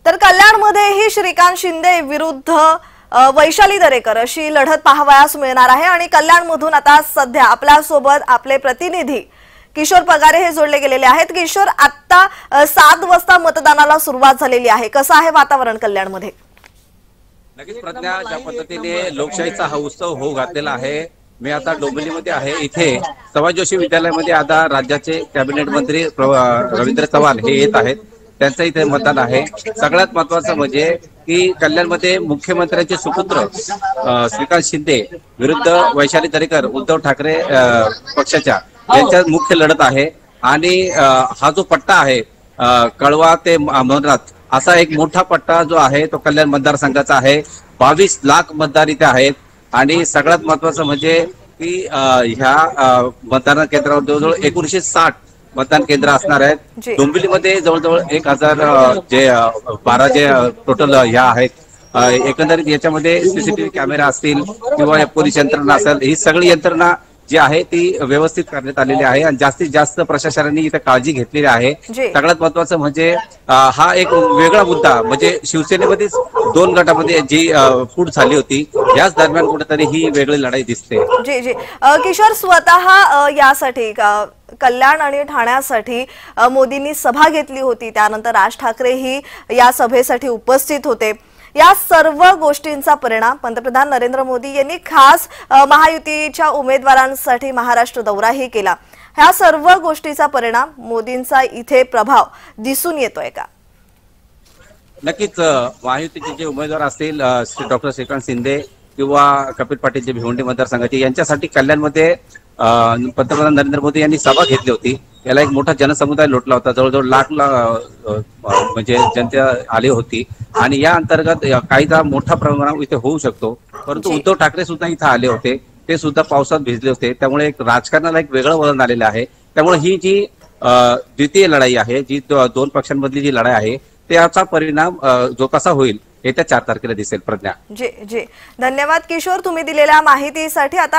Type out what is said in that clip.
तर कल्याणमध्येही श्रीकांत शिंदे विरुद्ध वैशाली दरेकर अशी लढत पाहावयास मिळणार आहे आणि कल्याणमधून आता सध्या आपल्या सोबत आपले प्रतिनिधी किशोर पगारे हे जोडले गेलेले आहेत। किशोर, आता 7 वाजता मतदानाला सुरुवात झालेली आहे, कसं आहे वातावरण कल्याणमध्ये? नक्कीच प्रज्ञा, ज्या पद्धतीने लोकशाहीचा हा उत्सव होऊ घातलेला आहे। मी आता डोंबिवलीमध्ये आहे। इथे सवाई जोशी विद्यालयामध्ये आता राज्याचे कॅबिनेट मंत्री रवींद्र चव्हाण हे येत आहेत, त्यांचं इथे मतदान आहे। सगळ्यात महत्त्वाचं म्हणजे की कल्याणमध्ये मुख्यमंत्र्यांचे सुपुत्र श्रीकांत शिंदे विरुद्ध वैशाली दरेकर उद्धव ठाकरे पक्षाच्या यांच्यात मुख्य लढत आहे। आणि हा जो पट्टा आहे कळवा ते अमरनाथ असा एक मोठा पट्टा जो आहे तो कल्याण मतदारसंघाचा आहे। 22 लाख मतदार इथे आहेत आणि सगळ्यात महत्त्वाचं म्हणजे की ह्या मतदान केंद्रावर जवळजवळ 1960 मतदान केंद्र असणार आहेत। डोंबिवलीमध्ये जवळजवळ 1012 जे टोटल ह्या आहेत। एकंदरीत याच्यामध्ये सीसीटीव्ही कॅमेरा असतील किंवा पोलीस यंत्रणा असेल, ही सगळी यंत्रणा जी आहे ती व्यवस्थित करण्यात आलेली आहे आणि जास्तीत जास्त प्रशासनाने इथे काळजी घेतलेली आहे। सगळ्यात महत्त्वाचं म्हणजे हा एक वेगळा मुद्दा म्हणजे शिवसेनेमध्येच 2 गटामध्ये जी फूट झाली होती, याच दरम्यान कुठेतरी ही वेगळी लढाई दिसते। जी जी किशोर, स्वतः यासाठी कल्याण आणि ठाण्यासाठी मोदींनी सभा घेतली होती, त्यानंतर राज ठाकरेही या सभेसाठी उपस्थित होते। या सर्व गोष्टींचा परिणाम पंतप्रधान नरेंद्र मोदी यांनी खास महायुतीच्या उमेदवारांसाठी महाराष्ट्र दौराही केला। ह्या सर्व गोष्टीचा परिणाम मोदींचा इथे प्रभाव दिसून येतोय का? नक्कीच महायुतीचे जे उमेदवार असतील डॉक्टर श्रीकांत शिंदे किंवा कपिल पाटील जे भिवंडी मतदारसंघाचे, यांच्यासाठी कल्याणमध्ये पंतप्रधान नरेंद्र मोदी यांनी सभा घेतली होती। याला एक मोठा जनसमुदाय लोटला होता, जवळजवळ लाख म्हणजे जनता आली होती आणि या अंतर्गत काहीदा मोठा परिणाम इथे होऊ शकतो। परंतु उद्धव ठाकरे सुद्धा इथे आले होते, ते सुद्धा पावसात भिजले होते, त्यामुळे एक राजकारणाला एक वेगळं वळण आलेलं आहे। त्यामुळे ही जी द्वितीय लढाई आहे, जी 2 पक्षांमधली जी लढाई आहे, त्याचा परिणाम जो कसा होईल येत्या 4 तारखेला दिसेल। प्रज्ञा जी जी, धन्यवाद किशोर तुम्ही दिलेल्या माहितीसाठी। आता